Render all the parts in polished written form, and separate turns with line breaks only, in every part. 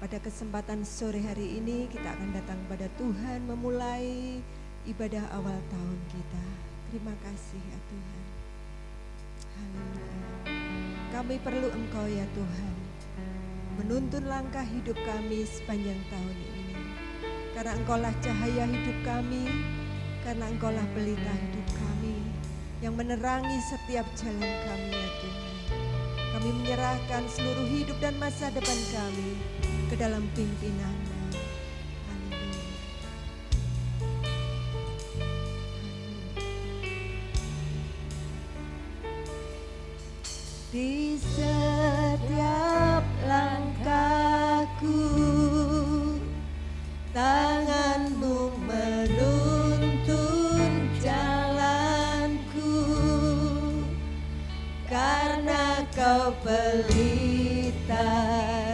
Pada kesempatan sore hari ini kita akan datang pada Tuhan memulai ibadah awal tahun kita. Terima kasih ya Tuhan. Haleluya. Kami perlu Engkau ya Tuhan, menuntun langkah hidup kami sepanjang tahun ini. Karena Engkaulah cahaya hidup kami, karena Engkaulah pelita hidup kami, yang menerangi setiap jalan kami ya Tuhan. Kami menyerahkan seluruh hidup dan masa depan kami ke dalam pimpinan-Mu. Haleluya. Di setiap langkahku, tangan-Mu menuntun jalanku, karena Kau pelita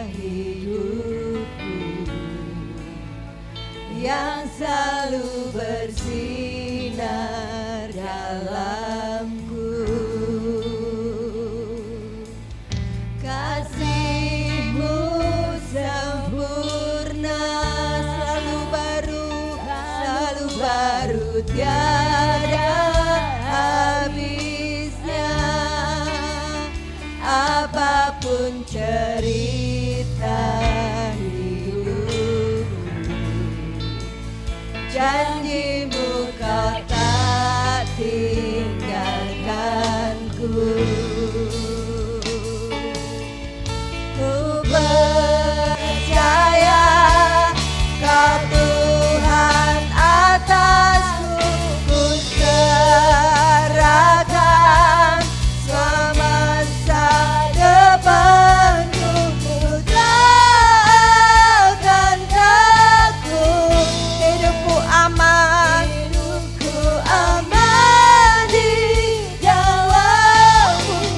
hidupku yang selalu bersinar dalamku. Kasih-Mu sempurna, selalu baru tiada habisnya. Apapun cerita hidupku, janji-Mu Kau tak tinggalkanku. Ku percaya Kau Tuhan atasku, ku serahkan semasa depanku. Ku tak akan takut, hidupku aman di dalam-Mu.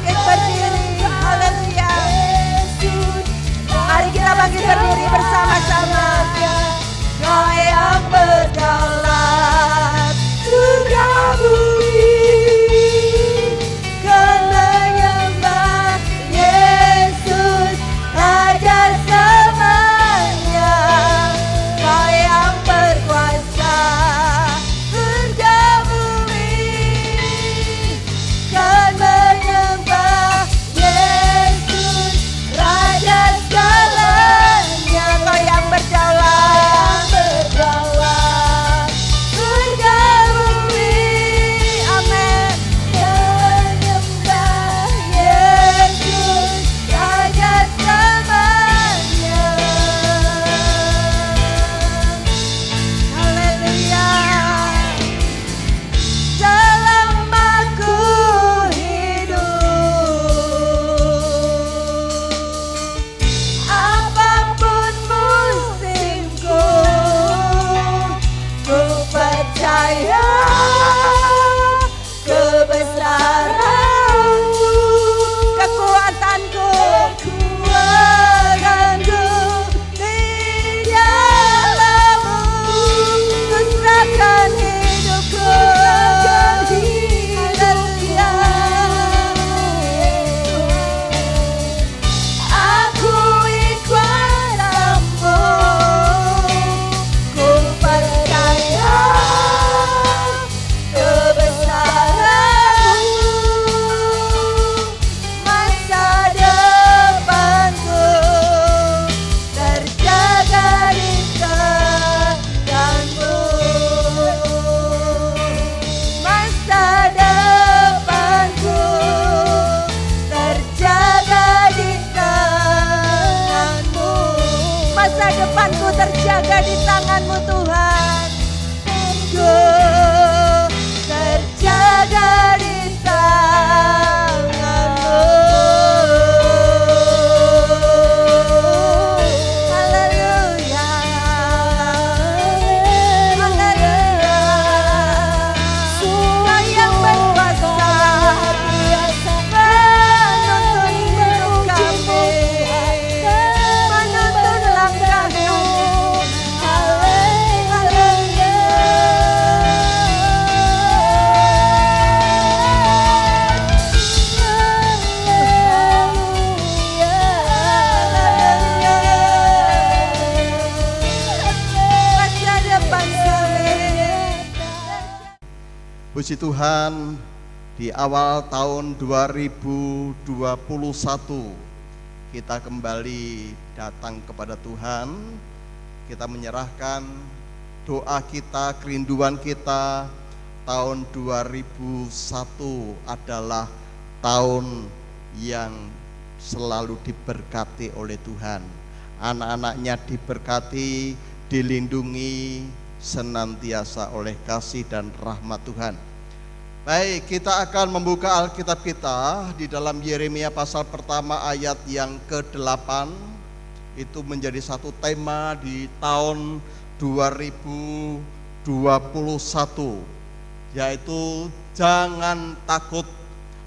bangkit berdiri. Haleluya. Mari kita bangkit berdiri bersama-sama. Kau yang berdaulat, surga bumi kan menyembah Yesus Raja selamanya. Kau yang berkuasa, surga bumi kan menyembah Yesus Raja segalanya. Kau yang berdaulat, surga bumi, amin, menyembah Yesus Raja selamanya. Haleluya. Selama ku hidup, apapun musimku, ku percaya kebesaran-Mu, kekuatanku di dalam-Mu. Ku serahkan hidupku, haleluya. Akui kuasa-Mu, ku percaya kebesaran-Mu. Masa depanku terjaga di tangan-Mu. Masa depanku terjaga di tangan-Mu. Masa depanku terjaga di tangan-Mu, Tuhan. Ku terjaga di tangan-Mu. Haleluya. Haleluya. Kau yang berkuasa menuntun hidup kami, menuntun langkah-Mu. Haleluya. Masa depan kami.
Puji Tuhan, di awal tahun 2021 kita kembali datang kepada Tuhan. Kita menyerahkan doa kita, kerinduan kita. Tahun 2001 adalah tahun yang selalu diberkati oleh Tuhan. Anak-anaknya diberkati, dilindungi senantiasa oleh kasih dan rahmat Tuhan. Baik, kita akan membuka Alkitab kita di dalam Yeremia pasal pertama ayat yang ke-8. Itu menjadi satu tema di tahun 2021, yaitu jangan takut,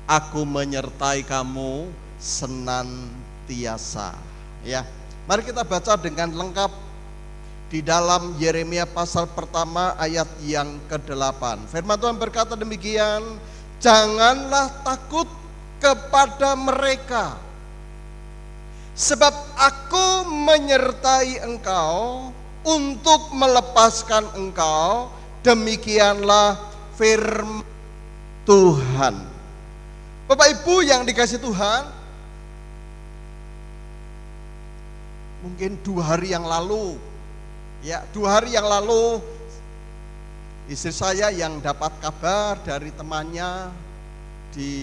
aku menyertai kamu senantiasa. Ya, mari kita baca dengan lengkap di dalam Yeremia pasal pertama ayat yang ke-8. Firman Tuhan berkata demikian, janganlah takut kepada mereka, sebab aku menyertai engkau untuk melepaskan engkau, demikianlah firman Tuhan. Bapak Ibu yang dikasihi Tuhan, mungkin 2 hari yang lalu, ya 2 hari yang lalu istri saya yang dapat kabar dari temannya di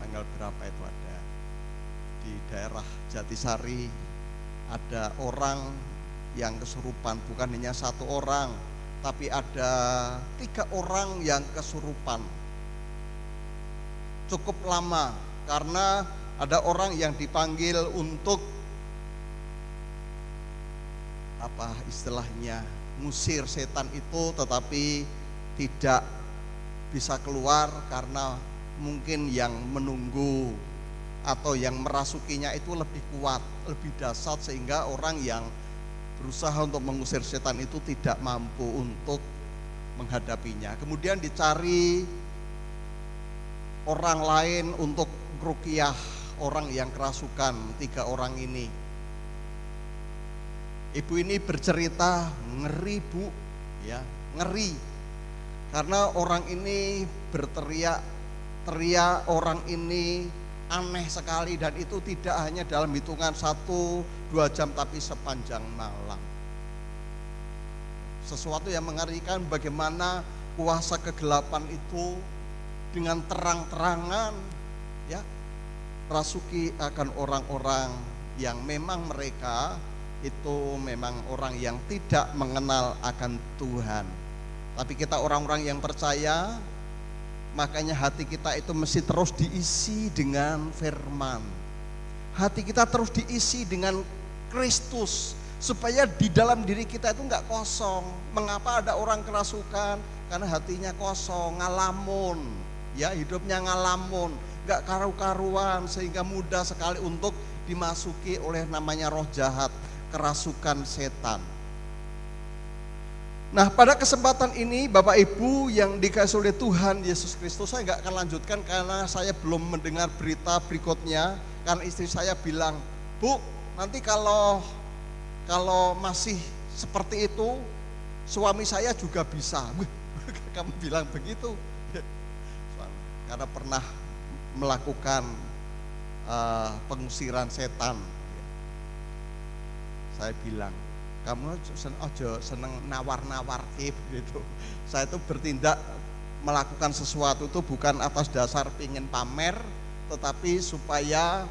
tanggal berapa itu ada di daerah Jatisari, ada orang yang kesurupan. Bukan hanya 1 orang, tapi ada 3 orang yang kesurupan. Cukup lama, karena ada orang yang dipanggil untuk apa istilahnya, ngusir setan itu, tetapi tidak bisa keluar karena mungkin yang menunggu atau yang merasukinya itu lebih kuat, lebih dahsyat, sehingga orang yang berusaha untuk mengusir setan itu tidak mampu untuk menghadapinya. Kemudian dicari orang lain untuk ruqyah orang yang kerasukan, 3 orang ini. Ibu ini bercerita ngeri, Bu, ya, ngeri. Karena orang ini berteriak, orang ini aneh sekali, dan itu tidak hanya dalam hitungan 1-2 jam tapi sepanjang malam. Sesuatu yang mengerikan bagaimana kuasa kegelapan itu dengan terang-terangan ya rasuki akan orang-orang yang memang mereka itu memang orang yang tidak mengenal akan Tuhan. Tapi kita orang-orang yang percaya, makanya hati kita itu mesti terus diisi dengan firman. Hati kita terus diisi dengan Kristus, supaya di dalam diri kita itu enggak kosong. Mengapa ada orang kerasukan? Karena hatinya kosong, ngalamun, ya, hidupnya ngalamun, enggak karu-karuan, sehingga mudah sekali untuk dimasuki oleh namanya roh jahat, kerasukan setan. Nah, pada kesempatan ini Bapak Ibu yang dikasihi oleh Tuhan Yesus Kristus, saya enggak akan lanjutkan karena saya belum mendengar berita berikutnya. Karena istri saya bilang, Bu, nanti kalau masih seperti itu, suami saya juga bisa. Kamu bilang begitu? Karena pernah melakukan pengusiran setan. Saya bilang, kamu ojo seneng nawar-nawar gitu. Saya itu bertindak melakukan sesuatu itu bukan atas dasar pingin pamer, tetapi supaya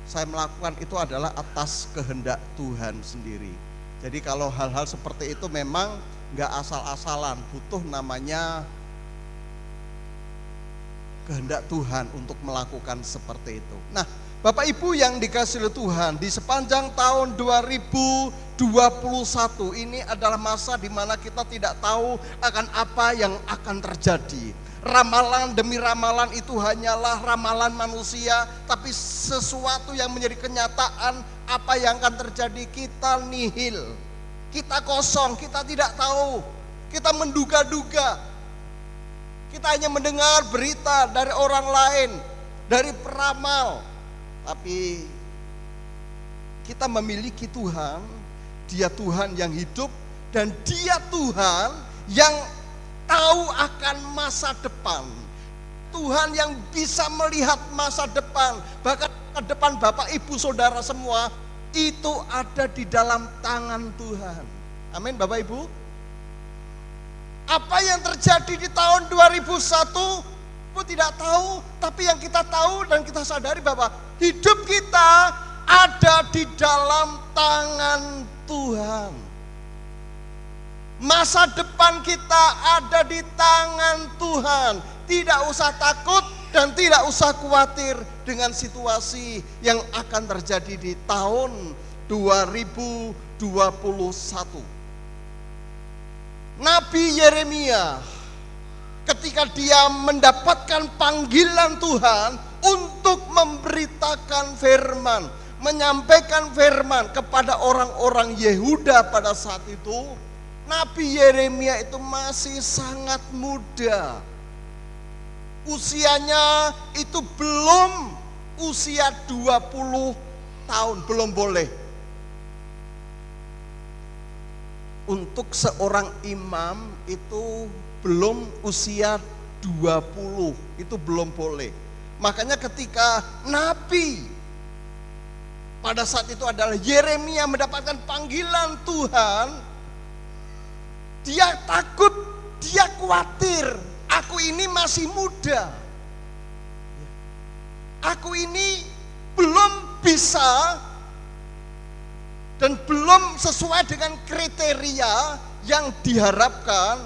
saya melakukan itu adalah atas kehendak Tuhan sendiri. Jadi kalau hal-hal seperti itu memang enggak asal-asalan, butuh namanya kehendak Tuhan untuk melakukan seperti itu. Nah, Bapak Ibu yang dikasihi oleh Tuhan, di sepanjang tahun 2021 ini adalah masa di mana kita tidak tahu akan apa yang akan terjadi. Ramalan demi ramalan itu hanyalah ramalan manusia, tapi sesuatu yang menjadi kenyataan apa yang akan terjadi, kita nihil. Kita kosong, kita tidak tahu. Kita menduga-duga. Kita hanya mendengar berita dari orang lain, dari peramal. Tapi kita memiliki Tuhan, Dia Tuhan yang hidup, dan Dia Tuhan yang tahu akan masa depan. Tuhan yang bisa melihat masa depan, bahkan ke depan Bapak Ibu Saudara semua itu ada di dalam tangan Tuhan. Amin Bapak Ibu. Apa yang terjadi di tahun 2001 Ibu tidak tahu, tapi yang kita tahu dan kita sadari bahwa hidup kita ada di dalam tangan Tuhan. Masa depan kita ada di tangan Tuhan. Tidak usah takut dan tidak usah khawatir dengan situasi yang akan terjadi di tahun 2021. Nabi Yeremia ketika dia mendapatkan panggilan Tuhan untuk memberitakan firman, menyampaikan firman kepada orang-orang Yehuda pada saat itu, Nabi Yeremia itu masih sangat muda. Usianya itu belum usia 20 tahun, belum boleh. Untuk seorang imam itu belum usia 20, itu belum boleh. Makanya ketika Nabi pada saat itu adalah Yeremia mendapatkan panggilan Tuhan, dia takut, dia khawatir. Aku ini masih muda. Aku ini belum bisa dan belum sesuai dengan kriteria yang diharapkan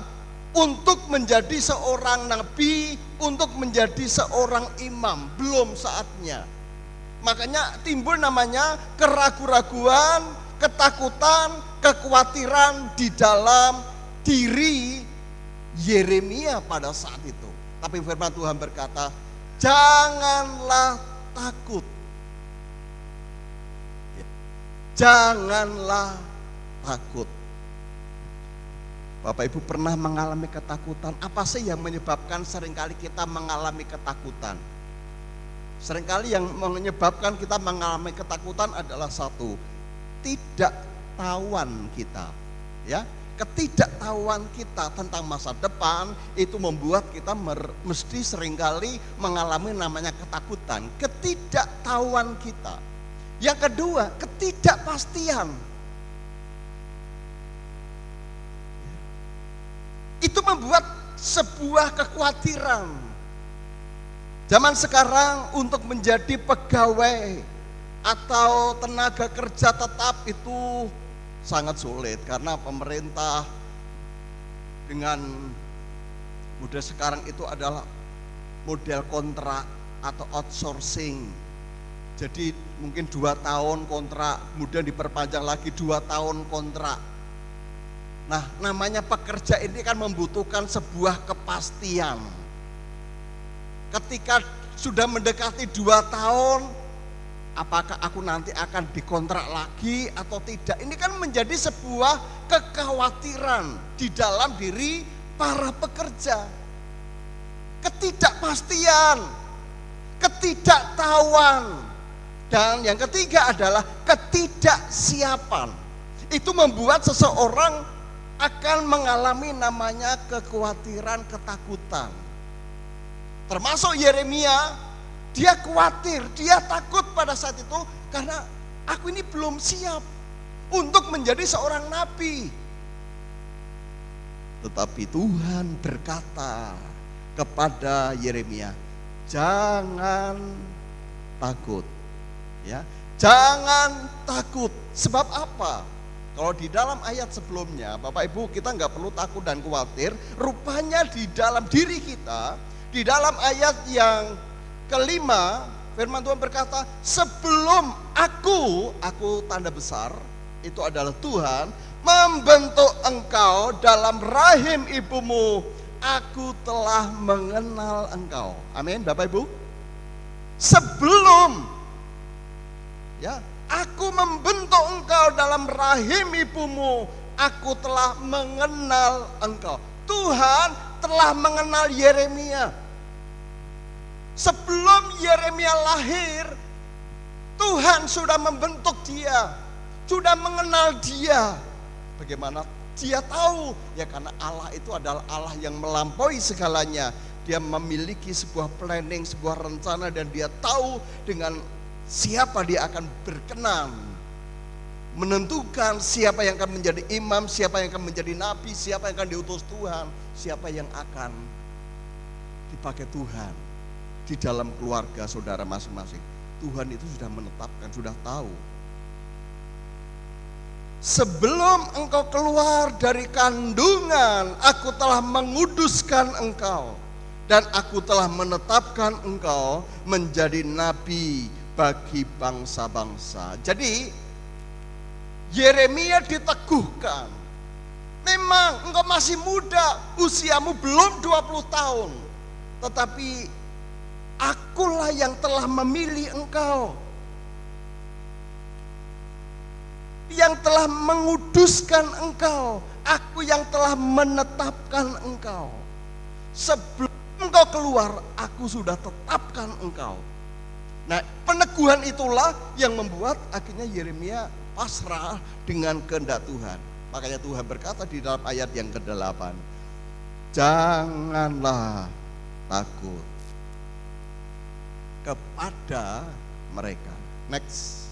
untuk menjadi seorang nabi, untuk menjadi seorang imam. Belum saatnya. Makanya timbul namanya keraguan-raguan, ketakutan, kekhawatiran di dalam diri Yeremia pada saat itu. Tapi firman Tuhan berkata, janganlah takut. Janganlah takut. Bapak Ibu pernah mengalami ketakutan? Apa sih yang menyebabkan seringkali kita mengalami ketakutan? Seringkali yang menyebabkan kita mengalami ketakutan adalah satu, ketidaktahuan kita. Ya, ketidaktahuan kita tentang masa depan itu membuat kita mesti seringkali mengalami namanya ketakutan. Ketidaktahuan kita. Yang kedua, ketidakpastian. Itu membuat sebuah kekhawatiran. Zaman sekarang untuk menjadi pegawai atau tenaga kerja tetap itu sangat sulit karena pemerintah dengan model sekarang itu adalah model kontrak atau outsourcing. Jadi mungkin 2 tahun kontrak, kemudian diperpanjang lagi 2 tahun kontrak. Nah, namanya pekerja ini kan membutuhkan sebuah kepastian. Ketika sudah mendekati 2 tahun, apakah aku nanti akan dikontrak lagi atau tidak? Ini kan menjadi sebuah kekhawatiran di dalam diri para pekerja. Ketidakpastian, ketidaktahuan. Dan yang ketiga adalah ketidaksiapan. Itu membuat seseorang akan mengalami namanya kekhawatiran, ketakutan. Termasuk Yeremia, dia khawatir, dia takut pada saat itu karena aku ini belum siap untuk menjadi seorang nabi. Tetapi Tuhan berkata kepada Yeremia, jangan takut. Ya, jangan takut. Sebab apa? Kalau di dalam ayat sebelumnya, Bapak Ibu, kita nggak perlu takut dan khawatir. Rupanya di dalam diri kita, di dalam ayat yang kelima, firman Tuhan berkata, sebelum aku tanda besar, itu adalah Tuhan, membentuk engkau dalam rahim ibumu, aku telah mengenal engkau. Amin, Bapak Ibu. Sebelum ya, aku membentuk engkau dalam rahim ibumu, aku telah mengenal engkau. Tuhan telah mengenal Yeremia. Sebelum Yeremia lahir, Tuhan sudah membentuk dia, sudah mengenal dia. Bagaimana dia tahu? Ya karena Allah itu adalah Allah yang melampaui segalanya. Dia memiliki sebuah planning, sebuah rencana, dan dia tahu dengan siapa dia akan berkenan, menentukan siapa yang akan menjadi imam, siapa yang akan menjadi nabi, siapa yang akan diutus Tuhan, siapa yang akan dipakai Tuhan di dalam keluarga saudara masing-masing. Tuhan itu sudah menetapkan, sudah tahu. Sebelum engkau keluar dari kandungan, aku telah menguduskan engkau, dan aku telah menetapkan engkau menjadi nabi bagi bangsa-bangsa. Jadi Yeremia diteguhkan, memang engkau masih muda, usiamu belum 20 tahun, tetapi akulah yang telah memilih engkau, yang telah menguduskan engkau, aku yang telah menetapkan engkau. Sebelum engkau keluar, aku sudah tetapkan engkau. Nah, peneguhan itulah yang membuat akhirnya Yeremia pasrah dengan kehendak Tuhan. Makanya Tuhan berkata di dalam ayat yang ke-8, janganlah takut kepada mereka. Next.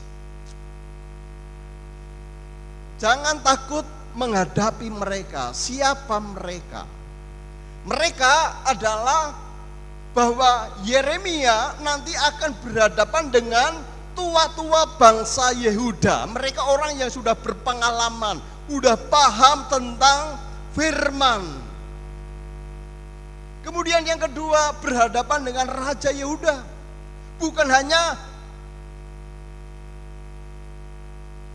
Jangan takut menghadapi mereka. Siapa mereka? Mereka adalah bahwa Yeremia nanti akan berhadapan dengan tua-tua bangsa Yehuda. Mereka orang yang sudah berpengalaman, sudah paham tentang firman. Kemudian yang kedua, berhadapan dengan Raja Yehuda. Bukan hanya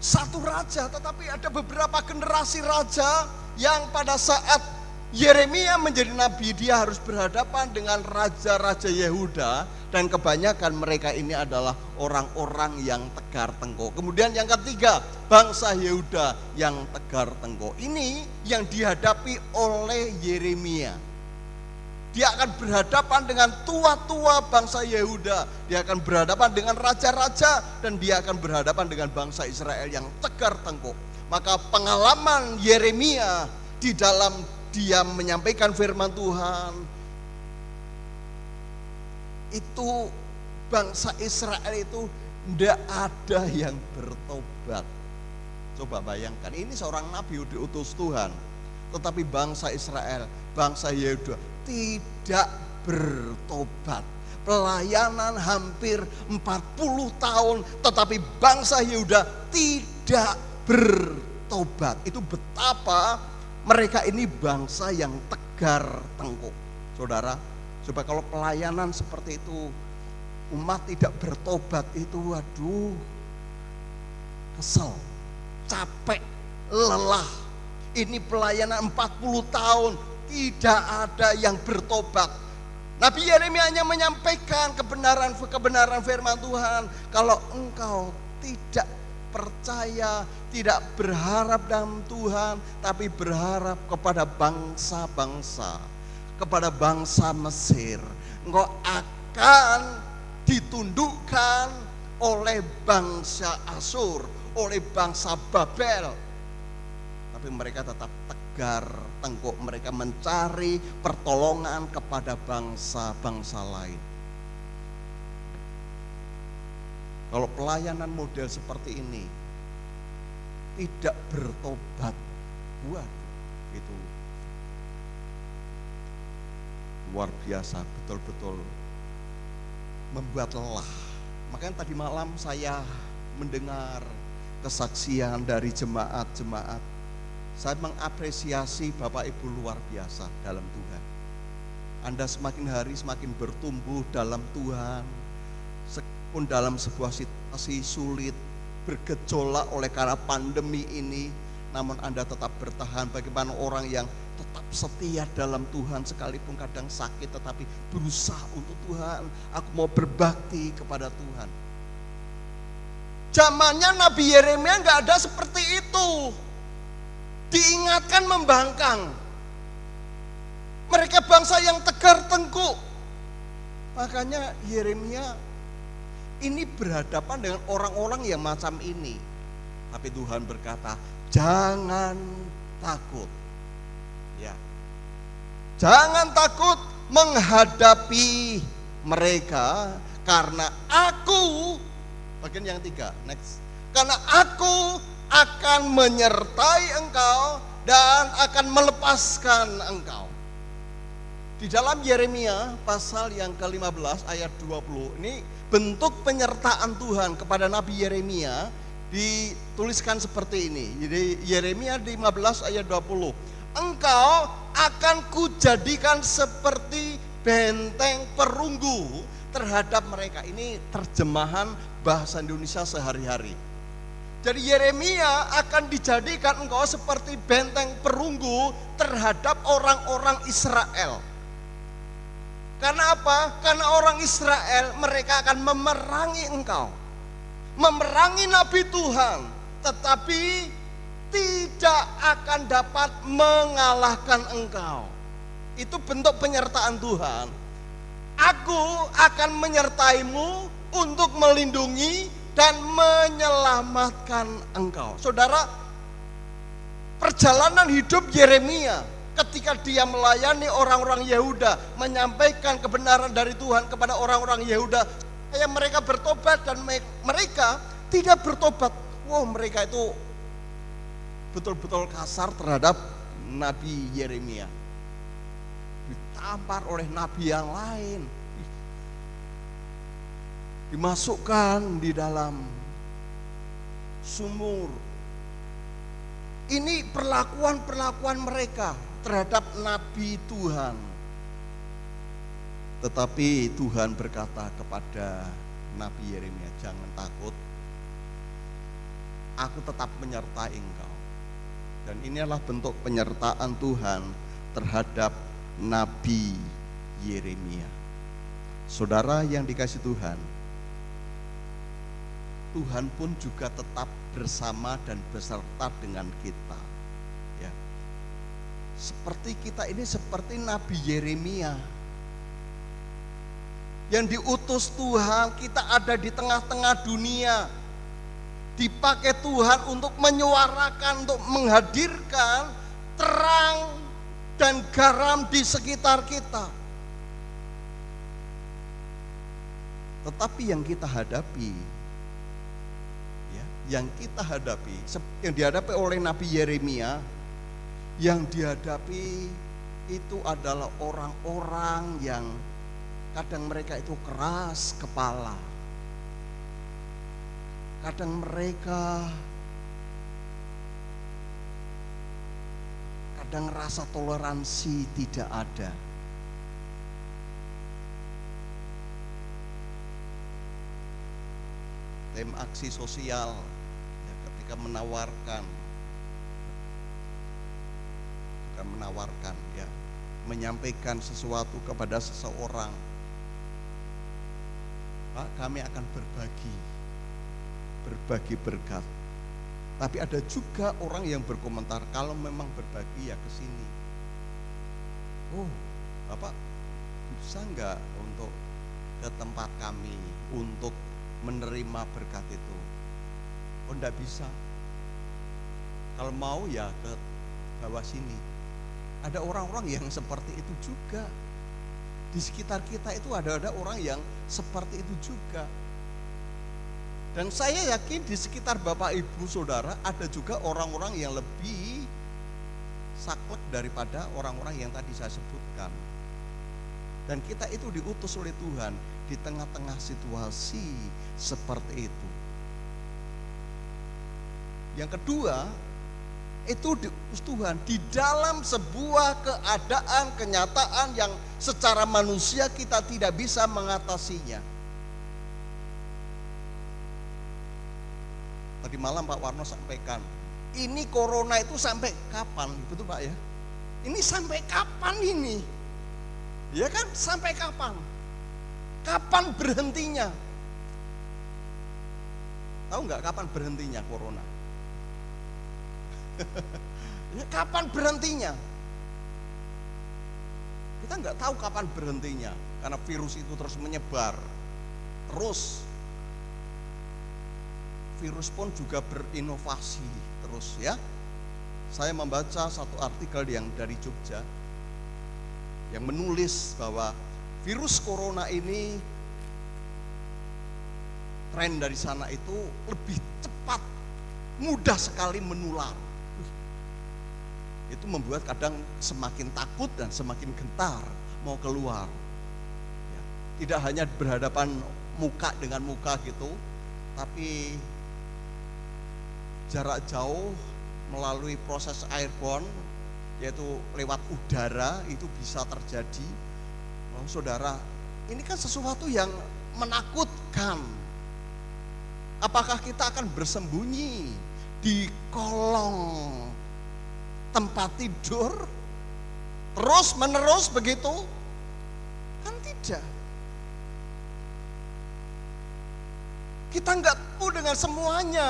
satu raja, tetapi ada beberapa generasi raja yang pada saat Yeremia menjadi nabi, dia harus berhadapan dengan raja-raja Yehuda, dan kebanyakan mereka ini adalah orang-orang yang tegar tengkuk. Kemudian yang ketiga, bangsa Yehuda yang tegar tengkuk. Ini yang dihadapi oleh Yeremia. Dia akan berhadapan dengan tua-tua bangsa Yehuda, dia akan berhadapan dengan raja-raja, dan dia akan berhadapan dengan bangsa Israel yang tegar tengkuk. Maka pengalaman Yeremia di dalam dia menyampaikan firman Tuhan, itu bangsa Israel itu tidak ada yang bertobat. Coba bayangkan, ini seorang nabi diutus Tuhan, tetapi bangsa Israel, bangsa Yehuda tidak bertobat. Pelayanan hampir 40 tahun, tetapi bangsa Yehuda tidak bertobat. Itu betapa mereka ini bangsa yang tegar tengkuk. Saudara, coba kalau pelayanan seperti itu, umat tidak bertobat, itu waduh, kesel, capek, lelah. Ini pelayanan 40 tahun, tidak ada yang bertobat. Nabi Yeremia hanya menyampaikan kebenaran firman Tuhan. Kalau engkau tidak percaya, tidak berharap dalam Tuhan, tapi berharap kepada bangsa-bangsa, kepada bangsa Mesir, engkau akan ditundukkan oleh bangsa Asyur, oleh bangsa Babel. Tapi mereka tetap tegar tengkuk, mereka mencari pertolongan kepada bangsa-bangsa lain. Kalau pelayanan model seperti ini tidak bertobat, itu luar biasa, betul-betul membuat lelah. Makanya tadi malam saya mendengar kesaksian dari jemaat-jemaat. Saya mengapresiasi Bapak Ibu luar biasa dalam Tuhan. Anda semakin hari semakin bertumbuh dalam Tuhan. Pun dalam sebuah situasi sulit, bergejolak oleh karena pandemi ini, namun Anda tetap bertahan. Bagaimana orang yang tetap setia dalam Tuhan, sekalipun kadang sakit tetapi berusaha untuk Tuhan. Aku mau berbakti kepada Tuhan. Zamannya Nabi Yeremia nggak ada seperti itu. Diingatkan membangkang. Mereka bangsa yang tegar tengkuk. Makanya Yeremia ini berhadapan dengan orang-orang yang macam ini. Tapi Tuhan berkata, jangan takut. Ya. Jangan takut menghadapi mereka, karena aku, bagian yang 3, next. Karena aku akan menyertai engkau dan akan melepaskan engkau. Di dalam Yeremia pasal yang ke-15 ayat 20, ini bentuk penyertaan Tuhan kepada Nabi Yeremia dituliskan seperti ini. Jadi Yeremia 15 ayat 20. Engkau akan kujadikan seperti benteng perunggu terhadap mereka. Ini terjemahan bahasa Indonesia sehari-hari. Jadi Yeremia akan dijadikan engkau seperti benteng perunggu terhadap orang-orang Israel. Karena apa? Karena orang Israel mereka akan memerangi engkau, memerangi Nabi Tuhan, tetapi tidak akan dapat mengalahkan engkau. Itu bentuk penyertaan Tuhan. Aku akan menyertaimu untuk melindungi dan menyelamatkan engkau. Saudara, perjalanan hidup Yeremia ketika dia melayani orang-orang Yehuda, menyampaikan kebenaran dari Tuhan kepada orang-orang Yehuda, supaya mereka bertobat, dan mereka tidak bertobat. Wow, mereka itu betul-betul kasar terhadap Nabi Yeremia. Ditampar oleh nabi yang lain, dimasukkan di dalam sumur. Ini perlakuan mereka terhadap nabi Tuhan. Tetapi Tuhan berkata kepada Nabi Yeremia, jangan takut, aku tetap menyertai engkau. Dan inilah bentuk penyertaan Tuhan terhadap Nabi Yeremia. Saudara yang dikasihi Tuhan, Tuhan pun juga tetap bersama dan beserta dengan kita. Ya. Seperti kita ini seperti Nabi Yeremia yang diutus Tuhan, kita ada di tengah-tengah dunia, dipakai Tuhan untuk menyuarakan, untuk menghadirkan terang dan garam di sekitar kita. Tetapi yang kita hadapi, ya, yang dihadapi oleh Nabi Yeremia, yang dihadapi itu adalah orang-orang yang kadang mereka itu keras kepala, kadang rasa toleransi tidak ada. Tim aksi sosial ya, ketika menawarkan ya, menyampaikan sesuatu kepada seseorang, Pak, kami akan berbagi berkat. Tapi ada juga orang yang berkomentar, kalau memang berbagi ya ke sini. Oh, Bapak bisa enggak untuk ke tempat kami untuk menerima berkat itu? Oh, enggak bisa. Kalau mau ya ke bawah sini. Ada orang-orang yang seperti itu juga. Di sekitar kita itu ada orang yang seperti itu juga. Dan saya yakin di sekitar Bapak Ibu Saudara ada juga orang-orang yang lebih saklek daripada orang-orang yang tadi saya sebutkan. Dan kita itu diutus oleh Tuhan di tengah-tengah situasi seperti itu. Yang kedua, itu diutus Tuhan di dalam sebuah keadaan, kenyataan yang secara manusia kita tidak bisa mengatasinya. Tadi malam Pak Warno sampaikan, ini corona itu sampai kapan? Betul Pak ya? Ini sampai kapan ini? Ya kan, sampai kapan? Kapan berhentinya? Tahu nggak kapan berhentinya corona? Ya, kapan berhentinya? Kita nggak tahu kapan berhentinya, karena virus itu terus menyebar. Terus virus pun juga berinovasi terus ya. Saya membaca satu artikel yang dari Jogja yang menulis bahwa virus corona ini tren dari sana itu lebih cepat, mudah sekali menular. Itu membuat kadang semakin takut dan semakin gentar mau keluar. Ya, tidak hanya berhadapan muka dengan muka gitu, tapi jarak jauh melalui proses airborne, yaitu lewat udara, itu bisa terjadi. Oh, saudara, ini kan sesuatu yang menakutkan. Apakah kita akan bersembunyi di kolong tempat tidur terus menerus begitu? Kan tidak. Kita enggak tahu dengan semuanya.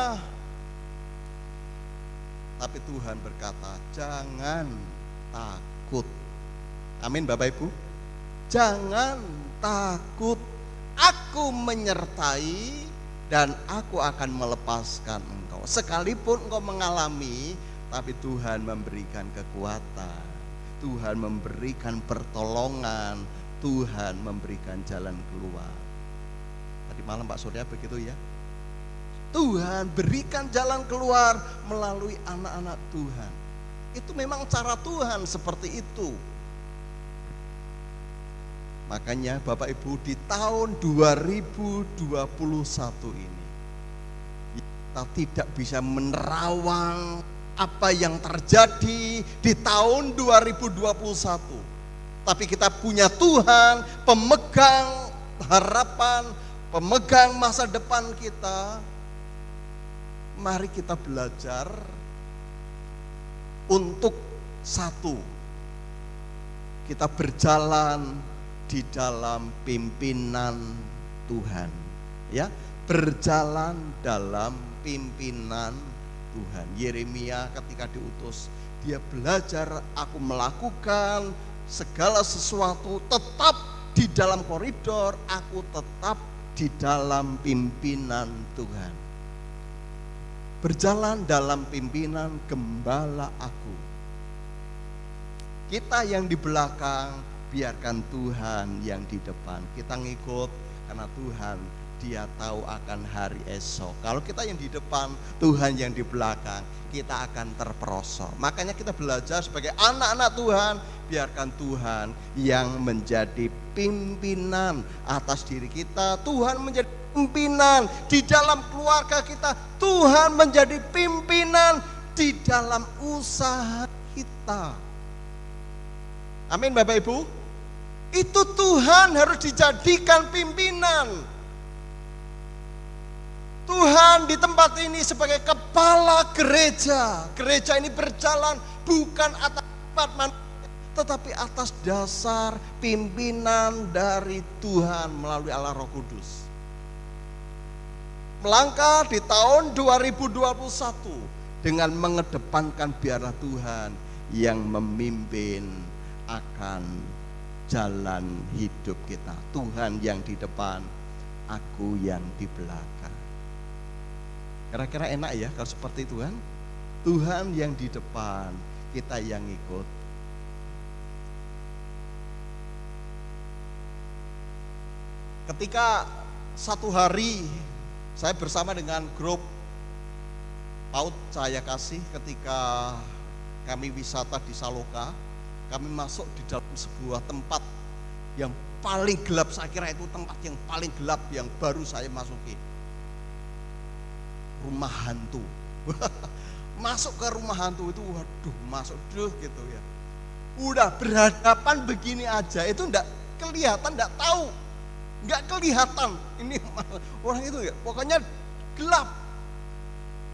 Tapi Tuhan berkata, jangan takut. Amin Bapak Ibu. Jangan takut. Aku menyertai dan aku akan melepaskan engkau. Sekalipun engkau mengalami, tapi Tuhan memberikan kekuatan, Tuhan memberikan pertolongan, Tuhan memberikan jalan keluar. Tadi malam Pak Surya begitu ya. Tuhan berikan jalan keluar melalui anak-anak Tuhan. Itu memang cara Tuhan seperti itu. Makanya Bapak Ibu, di tahun 2021 ini kita tidak bisa menerawang apa yang terjadi di tahun 2021. Tapi kita punya Tuhan, pemegang harapan, pemegang masa depan kita. Mari kita belajar untuk satu, kita berjalan di dalam pimpinan Tuhan. Ya, berjalan dalam pimpinan Tuhan. Yeremia ketika diutus, dia belajar, aku melakukan segala sesuatu tetap di dalam koridor, aku tetap di dalam pimpinan Tuhan. Berjalan dalam pimpinan gembala aku. Kita yang di belakang, biarkan Tuhan yang di depan. Kita ngikut karena Tuhan, Dia tahu akan hari esok. Kalau kita yang di depan, Tuhan yang di belakang, kita akan terperosok. Makanya kita belajar sebagai anak-anak Tuhan, biarkan Tuhan yang menjadi pimpinan atas diri kita. Tuhan menjadi pimpinan di dalam keluarga kita. Tuhan menjadi pimpinan di dalam usaha kita. Amin Bapak Ibu. Itu Tuhan harus dijadikan pimpinan. Tuhan di tempat ini sebagai kepala gereja. Gereja ini berjalan bukan atas manusia, tetapi atas dasar pimpinan dari Tuhan melalui Allah Roh Kudus. Melangkah di tahun 2021 dengan mengedepankan biarlah Tuhan yang memimpin akan jalan hidup kita. Tuhan yang di depan, aku yang di belakang. Kira-kira enak ya kalau seperti Tuhan? Tuhan yang di depan, kita yang ikut. Ketika satu hari saya bersama dengan grup PAUD Cahaya Kasih, ketika kami wisata di Saloka, kami masuk di dalam sebuah tempat yang paling gelap. Saya kira itu tempat yang paling gelap yang baru saya masuki. Rumah hantu. Masuk ke rumah hantu itu, waduh, masuk gitu ya. Udah berhadapan begini aja, itu enggak kelihatan, enggak tahu. Enggak kelihatan ini orang itu ya, pokoknya gelap.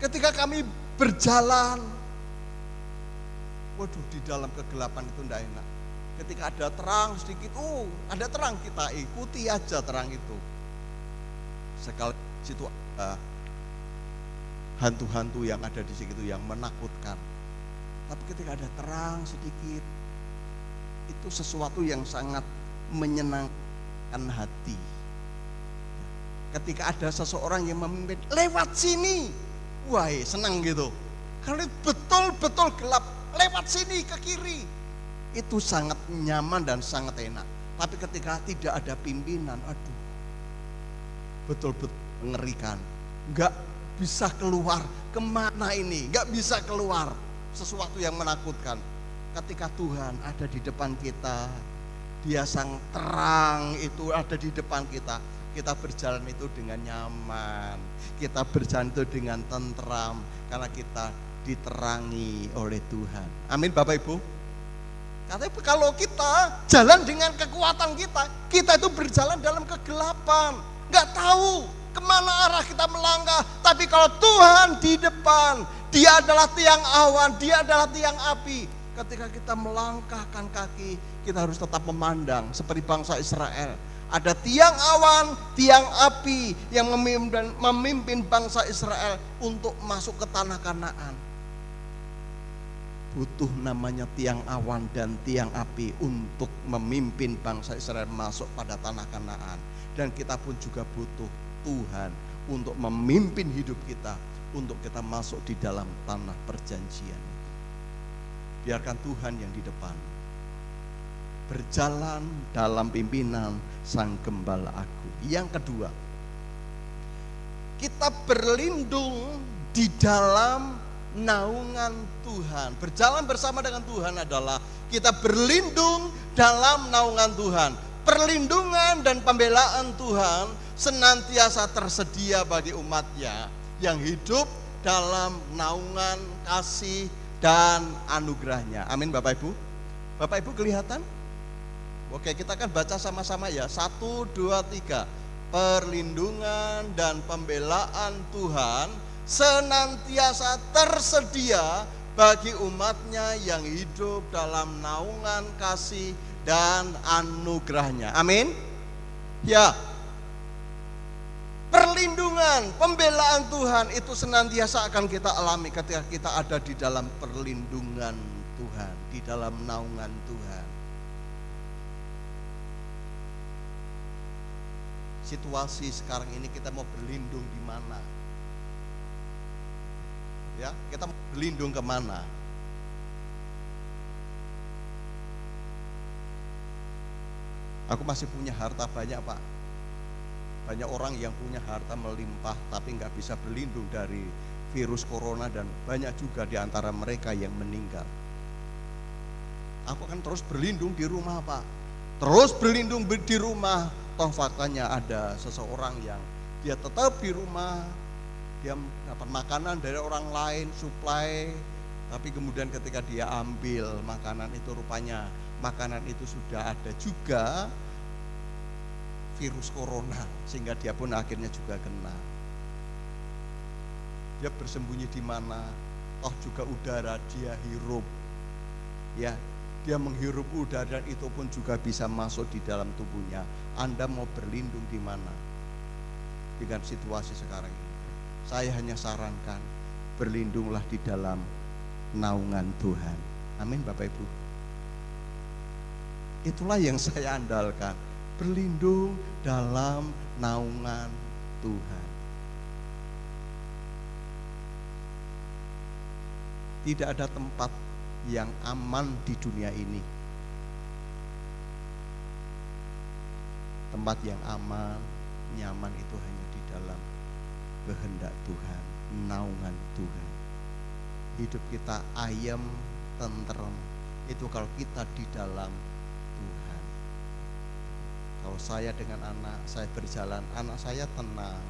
Ketika kami berjalan, waduh, di dalam kegelapan itu enggak enak. Ketika ada terang sedikit, ada terang, kita ikuti aja terang itu. Sekali situ ada hantu-hantu yang ada di situ yang menakutkan. Tapi ketika ada terang sedikit, itu sesuatu yang sangat menyenangkan hati. Ketika ada seseorang yang memimpin, lewat sini, wah senang gitu. Kalau betul-betul gelap, lewat sini ke kiri, itu sangat nyaman dan sangat enak. Tapi ketika tidak ada pimpinan, aduh, betul-betul mengerikan. Enggak bisa keluar, kemana ini? Enggak bisa keluar, sesuatu yang menakutkan. Ketika Tuhan ada di depan kita, Dia sang terang itu ada di depan kita, kita berjalan itu dengan nyaman, kita berjalan itu dengan tentram, karena kita diterangi oleh Tuhan. Amin Bapak Ibu. Katanya kalau kita jalan dengan kekuatan kita itu berjalan dalam kegelapan, nggak tahu kemana arah kita melangkah. Tapi kalau Tuhan di depan, Dia adalah tiang awan, Dia adalah tiang api. Ketika kita melangkahkan kaki, kita harus tetap memandang seperti bangsa Israel. Ada tiang awan, tiang api yang memimpin bangsa Israel untuk masuk ke tanah Kanaan. Butuh namanya tiang awan dan tiang api untuk memimpin bangsa Israel masuk pada tanah Kanaan. Dan kita pun juga butuh Tuhan untuk memimpin hidup kita, untuk kita masuk di dalam tanah perjanjian. Biarkan Tuhan yang di depan, berjalan dalam pimpinan Sang Gembala aku. Yang kedua, kita berlindung di dalam naungan Tuhan. Berjalan bersama dengan Tuhan adalah kita berlindung dalam naungan Tuhan. Perlindungan dan pembelaan Tuhan senantiasa tersedia bagi umatnya yang hidup dalam naungan kasih dan anugerahnya. Amin Bapak Ibu. Bapak Ibu kelihatan? Oke, kita akan baca sama-sama ya. 1, 2, 3. Perlindungan dan pembelaan Tuhan senantiasa tersedia bagi umatnya yang hidup dalam naungan kasih dan anugerahnya. Amin. Ya. Perlindungan, pembelaan Tuhan itu senantiasa akan kita alami ketika kita ada di dalam perlindungan Tuhan, di dalam naungan Tuhan. Situasi sekarang ini kita mau berlindung di mana? Ya, kita mau berlindung kemana? Aku masih punya harta banyak, Pak. Banyak orang yang punya harta melimpah tapi nggak bisa berlindung dari virus corona, dan banyak juga di antara mereka yang meninggal. Aku akan terus berlindung di rumah, Pak. Terus berlindung di rumah. Toh faktanya ada seseorang yang dia tetap di rumah, dia dapat makanan dari orang lain, suplai, tapi kemudian ketika dia ambil makanan itu, rupanya makanan itu sudah ada juga virus corona, sehingga dia pun akhirnya juga kena. Dia bersembunyi di mana? Toh juga udara dia hirup, ya, dia menghirup udara dan itu pun juga bisa masuk di dalam tubuhnya. Anda mau berlindung di mana dengan situasi sekarang ini? Saya hanya sarankan, berlindunglah di dalam naungan Tuhan. Amin, Bapak Ibu. Itulah yang saya andalkan, berlindung dalam naungan Tuhan. Tidak ada tempat yang aman di dunia ini. Tempat yang aman, nyaman itu hanya di dalam kehendak Tuhan, naungan Tuhan. Hidup kita ayem, tentrem, itu kalau kita di dalam Tuhan. Kalau saya dengan anak saya berjalan, anak saya tenang,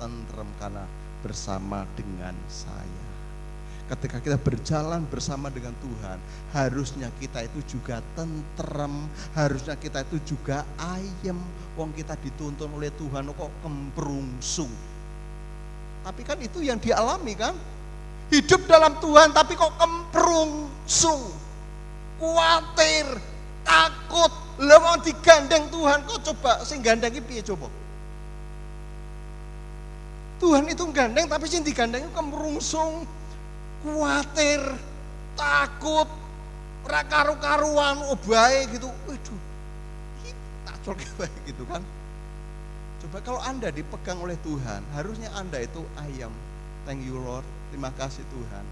tentrem karena bersama dengan saya. Ketika kita berjalan bersama dengan Tuhan, harusnya kita itu juga tentrem, harusnya kita itu juga ayem. Wong kita dituntun oleh Tuhan kok kemprungsung. Tapi kan itu yang dialami kan? Hidup dalam Tuhan tapi kok kemprungsung, khawatir, takut. Lah wong digandeng Tuhan, kok coba sing gandengi piye coba? Tuhan itu gandeng tapi sing digandeng kemprungsung, khawatir, takut, ora karu-karuan, obahe gitu. Waduh, tak colke bae gitu kan. Coba kalau Anda dipegang oleh Tuhan, harusnya Anda itu ayem. Thank you Lord, terima kasih Tuhan.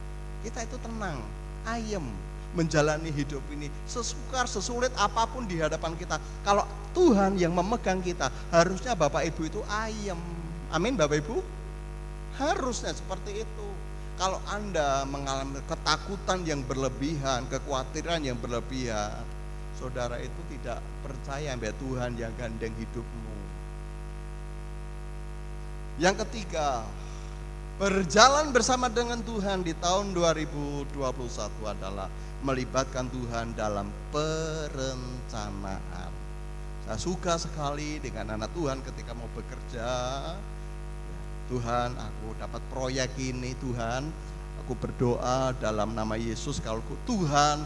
Kita itu tenang, ayem menjalani hidup ini, sesukar, sesulit apapun di hadapan kita. Kalau Tuhan yang memegang kita, harusnya Bapak Ibu itu ayem. Amin Bapak Ibu? Harusnya seperti itu. Kalau Anda mengalami ketakutan yang berlebihan, kekhawatiran yang berlebihan, saudara itu tidak percaya bahwa Tuhan yang gandeng hidupmu. Yang ketiga, berjalan bersama dengan Tuhan di tahun 2021 adalah melibatkan Tuhan dalam perencanaan. Saya suka sekali dengan anak Tuhan ketika mau bekerja. Tuhan, aku dapat proyek ini, Tuhan, aku berdoa dalam nama Yesus, kalau Tuhan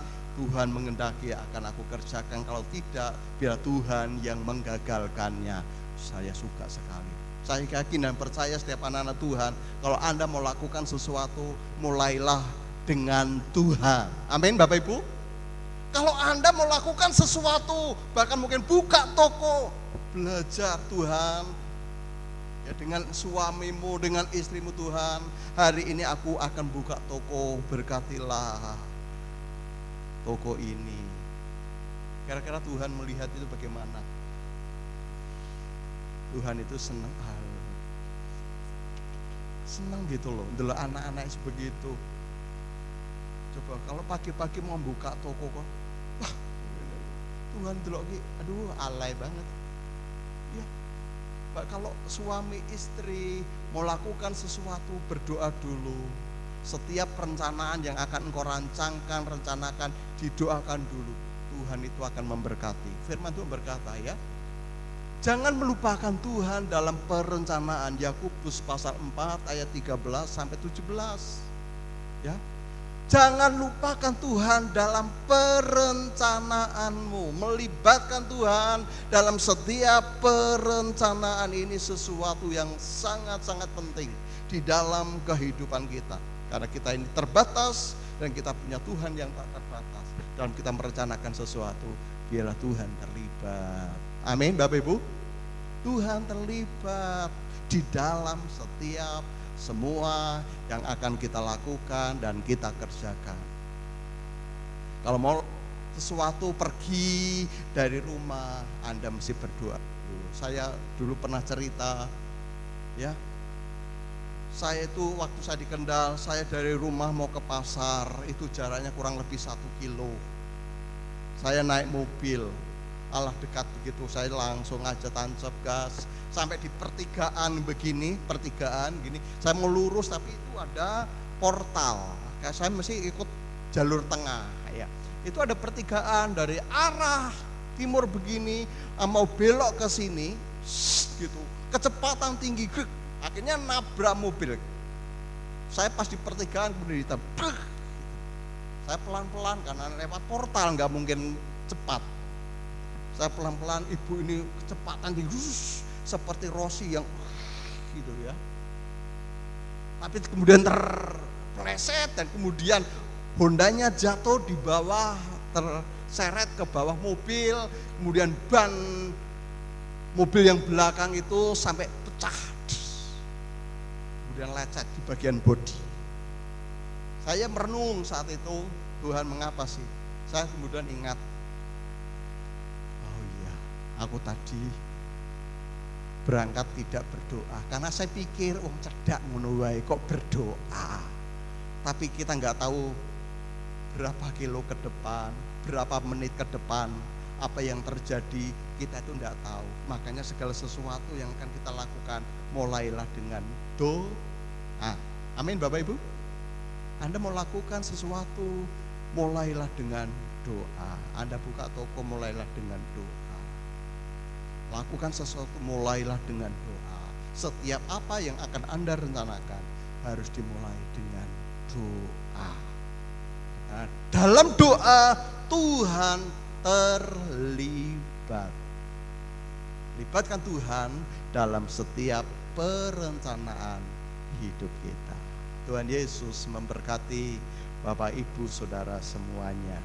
mengendaki akan aku kerjakan, kalau tidak biar Tuhan yang menggagalkannya. Saya suka sekali. Saya yakin dan percaya setiap anak-anak Tuhan, kalau Anda mau lakukan sesuatu, mulailah dengan Tuhan. Amin Bapak Ibu. Kalau Anda mau lakukan sesuatu, bahkan mungkin buka toko, belajar Tuhan, ya, dengan suamimu, dengan istrimu, Tuhan, hari ini aku akan buka toko, berkatilah toko ini. Kira-kira Tuhan melihat itu bagaimana? Tuhan itu senang gitu loh, dulu anak-anak sebegitu. Coba kalau pagi-pagi mau buka toko kok, wah Tuhan dulu lagi, aduh alay banget. Ya, kalau suami istri mau lakukan sesuatu, berdoa dulu. Setiap perencanaan yang akan engkau rancangkan, rencanakan, didoakan dulu. Tuhan itu akan memberkati. Firman Tuhan berkata ya, jangan melupakan Tuhan dalam perencanaan. Yakobus pasal 4 ayat 13 sampai 17. Ya. Jangan lupakan Tuhan dalam perencanaanmu. Melibatkan Tuhan dalam setiap perencanaan ini sesuatu yang sangat-sangat penting di dalam kehidupan kita. Karena kita ini terbatas dan kita punya Tuhan yang tak terbatas. Dalam kita merencanakan sesuatu, biarlah Tuhan terlibat. Amin, Bapak Ibu. Tuhan terlibat di dalam setiap semua yang akan kita lakukan dan kita kerjakan. Kalau mau sesuatu pergi dari rumah, Anda mesti berdoa. Saya dulu pernah cerita, ya. Saya itu waktu saya di Kendal, saya dari rumah mau ke pasar, itu jaraknya kurang lebih 1 kilo. Saya naik mobil, alah dekat begitu, saya langsung aja tancap gas sampai di pertigaan begini, saya mau lurus tapi itu ada portal. Kayak saya mesti ikut jalur tengah ya. Itu ada pertigaan dari arah timur begini, mau belok ke sini gitu. Kecepatan tinggi, akhirnya nabrak mobil. Saya pas di pertigaan kemudian ditabrak. Saya pelan-pelan karena lewat portal nggak mungkin cepat. Saya pelan-pelan, ibu ini kecepatan tinggi seperti Rossi yang gitu ya. Tapi kemudian terpleset dan kemudian Hondanya jatuh di bawah, terseret ke bawah mobil, kemudian ban mobil yang belakang itu sampai pecah. Kemudian lecet di bagian bodi. Saya merenung saat itu, Tuhan mengapa sih? Saya kemudian ingat, aku tadi berangkat tidak berdoa karena saya pikir cedak ngono wae kok berdoa. Tapi kita nggak tahu berapa kilo ke depan, berapa menit ke depan, apa yang terjadi, kita itu nggak tahu. Makanya segala sesuatu yang akan kita lakukan, mulailah dengan doa. Amin Bapak Ibu. Anda mau lakukan sesuatu, mulailah dengan doa. Anda buka toko, mulailah dengan doa. Lakukan sesuatu, mulailah dengan doa. Setiap apa yang akan Anda rencanakan harus dimulai dengan doa. Nah, dalam doa Tuhan terlibat. Libatkan Tuhan dalam setiap perencanaan hidup kita. Tuhan Yesus memberkati Bapak Ibu Saudara semuanya.